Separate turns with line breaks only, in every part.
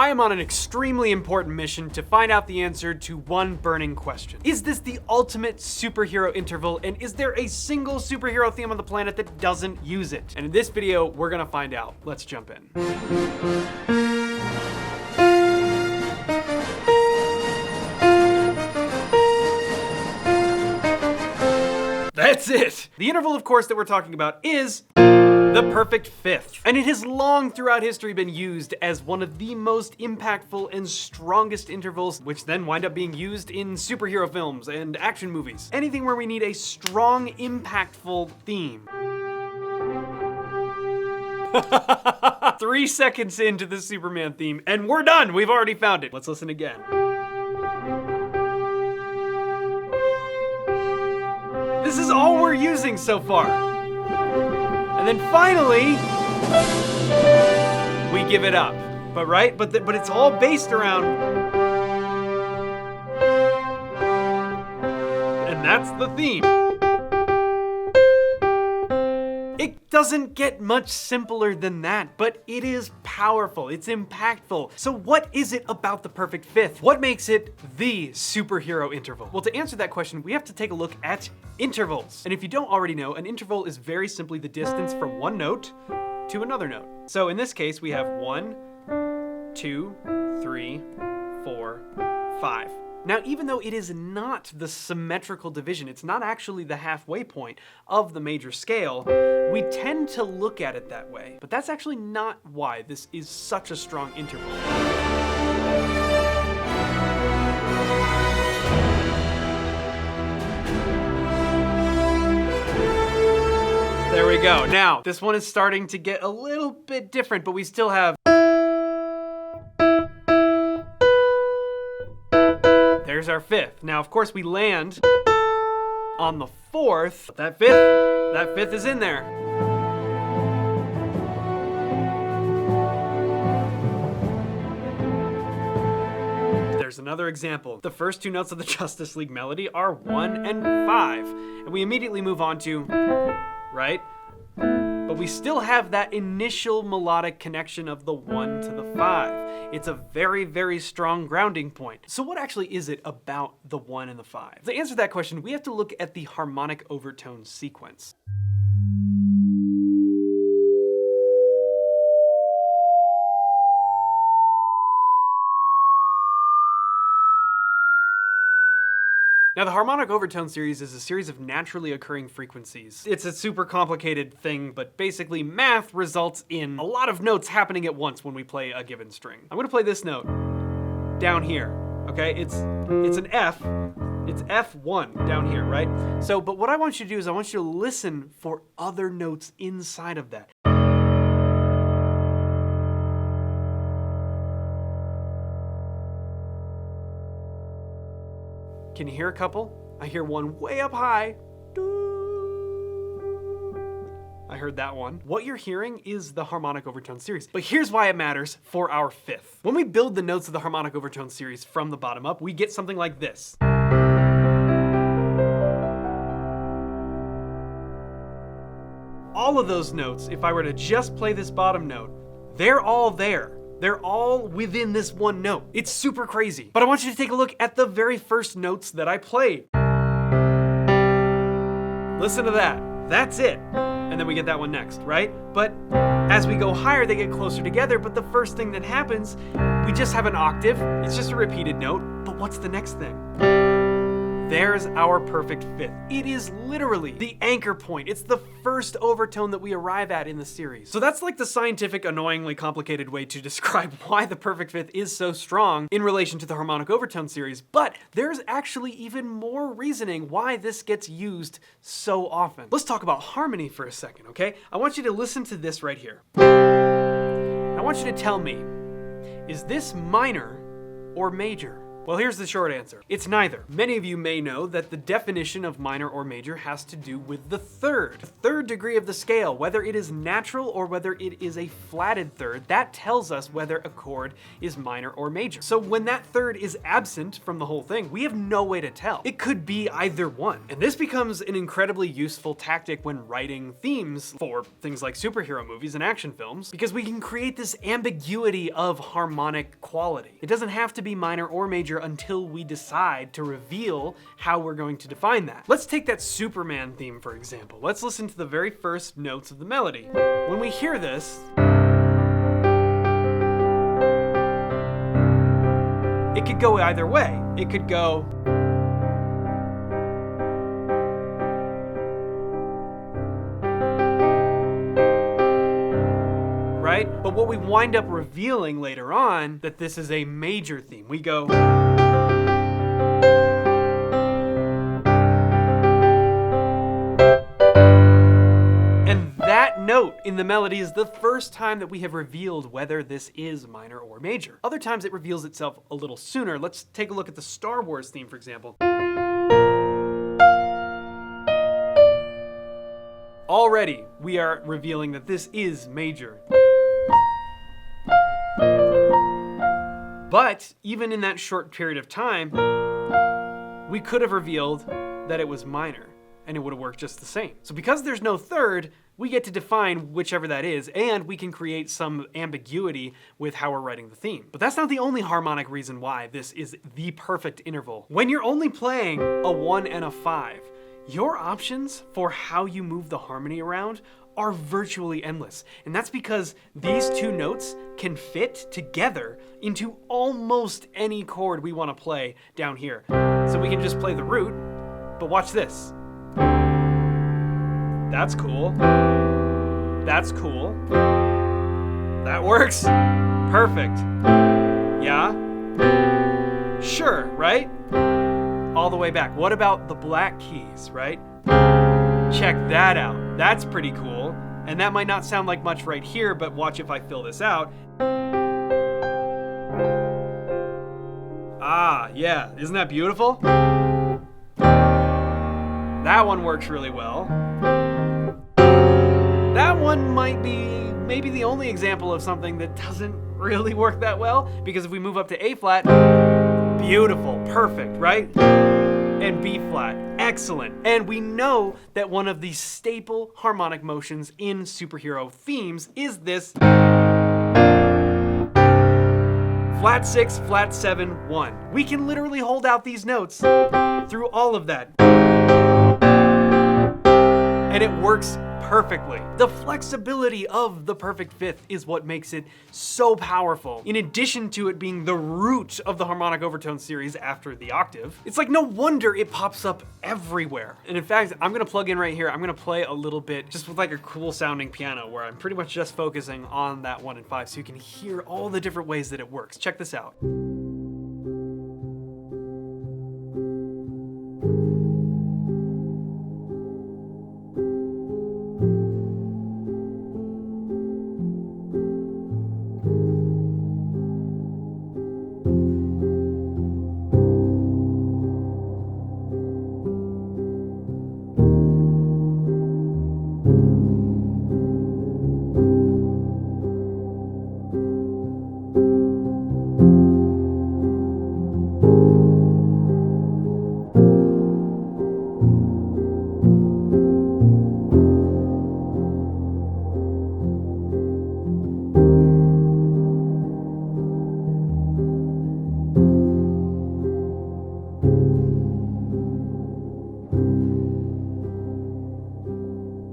I am on an extremely important mission to find out the answer to one burning question. Is this the ultimate superhero interval, and is there a single superhero theme on the planet that doesn't use it? And in this video, we're gonna find out. Let's jump in. That's it! The interval, of course, that we're talking about is the perfect fifth. And it has long throughout history been used as one of the most impactful and strongest intervals, which then wind up being used in superhero films and action movies. Anything where we need a strong, impactful theme. 3 seconds into the Superman theme, and we're done! We've already found it. Let's listen again. This is all we're using so far. And then finally, we give it up. But it's all based around, and that's the theme. It doesn't get much simpler than that, but it is powerful, it's impactful. So what is it about the perfect fifth? What makes it the superhero interval? Well, to answer that question, we have to take a look at intervals. And if you don't already know, an interval is very simply the distance from one note to another note. So in this case, we have 1, 2, 3, 4, 5. Now, even though it is not the symmetrical division, it's not actually the halfway point of the major scale, we tend to look at it that way. But that's actually not why this is such a strong interval. There we go. Now, this one is starting to get a little bit different, but we still have. There's our fifth. Now, of course, we land on the fourth. That fifth is in there. There's another example. The first two notes of the Justice League melody are 1 and 5. And we immediately move on to, right? But we still have that initial melodic connection of the 1 to the 5. It's a very, very strong grounding point. So what actually is it about the 1 and the 5? To answer that question, we have to look at the harmonic overtone sequence. Now, the harmonic overtone series is a series of naturally occurring frequencies. It's a super complicated thing, but basically math results in a lot of notes happening at once when we play a given string. I'm gonna play this note down here, okay? It's an F, it's F1 down here, right? So, but what I want you to do is I want you to listen for other notes inside of that. Can you hear a couple? I hear one way up high. I heard that one. What you're hearing is the harmonic overtone series. But here's why it matters for our fifth. When we build the notes of the harmonic overtone series from the bottom up, we get something like this. All of those notes, if I were to just play this bottom note, they're all there. They're all within this one note. It's super crazy. But I want you to take a look at the very first notes that I played. Listen to that. That's it. And then we get that one next, right? But as we go higher, they get closer together. But the first thing that happens, we just have an octave. It's just a repeated note. But what's the next thing? There's our perfect fifth. It is literally the anchor point. It's the first overtone that we arrive at in the series. So that's like the scientific, annoyingly complicated way to describe why the perfect fifth is so strong in relation to the harmonic overtone series. But there's actually even more reasoning why this gets used so often. Let's talk about harmony for a second, okay? I want you to listen to this right here. I want you to tell me, is this minor or major? Well, here's the short answer. It's neither. Many of you may know that the definition of minor or major has to do with the third degree of the scale, whether it is natural or whether it is a flatted third. That tells us whether a chord is minor or major. So when that third is absent from the whole thing, we have no way to tell. It could be either one. And this becomes an incredibly useful tactic when writing themes for things like superhero movies and action films, because we can create this ambiguity of harmonic quality. It doesn't have to be minor or major until we decide to reveal how we're going to define that. Let's take that Superman theme, for example. Let's listen to the very first notes of the melody. When we hear this, it could go either way. It could go, right? But what we wind up revealing later on, that this is a major theme. We go, note in the melody is the first time that we have revealed whether this is minor or major. Other times it reveals itself a little sooner. Let's take a look at the Star Wars theme, for example. Already, we are revealing that this is major. But even in that short period of time, we could have revealed that it was minor, and it would have worked just the same. So because there's no third, we get to define whichever that is, and we can create some ambiguity with how we're writing the theme. But that's not the only harmonic reason why this is the perfect interval. When you're only playing a 1 and a 5, your options for how you move the harmony around are virtually endless. And that's because these two notes can fit together into almost any chord we want to play down here. So we can just play the root, but watch this. That's cool. That's cool. That works. Perfect. Yeah? Sure, right? All the way back. What about the black keys, right? Check that out. That's pretty cool. And that might not sound like much right here, but watch if I fill this out. Ah, yeah. Isn't that beautiful? That one works really well. That one might be maybe the only example of something that doesn't really work that well, because if we move up to A flat, beautiful, perfect, right? And B flat, excellent. And we know that one of the staple harmonic motions in superhero themes is this flat 6, flat 7, 1. We can literally hold out these notes through all of that. And it works perfectly. The flexibility of the perfect fifth is what makes it so powerful. In addition to it being the root of the harmonic overtone series after the octave, it's like no wonder it pops up everywhere. And in fact, I'm gonna plug in right here. I'm gonna play a little bit just with like a cool sounding piano where I'm pretty much just focusing on that 1 and 5 so you can hear all the different ways that it works. Check this out.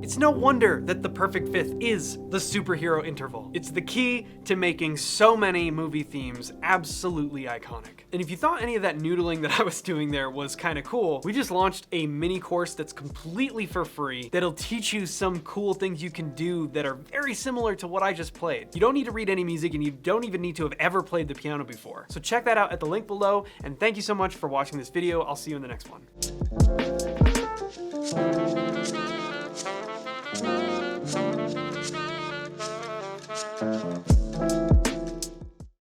It's no wonder that the perfect fifth is the superhero interval. It's the key to making so many movie themes absolutely iconic. And if you thought any of that noodling that I was doing there was kind of cool, we just launched a mini course that's completely for free that'll teach you some cool things you can do that are very similar to what I just played. You don't need to read any music and you don't even need to have ever played the piano before. So check that out at the link below, and thank you so much for watching this video. I'll see you in the next one.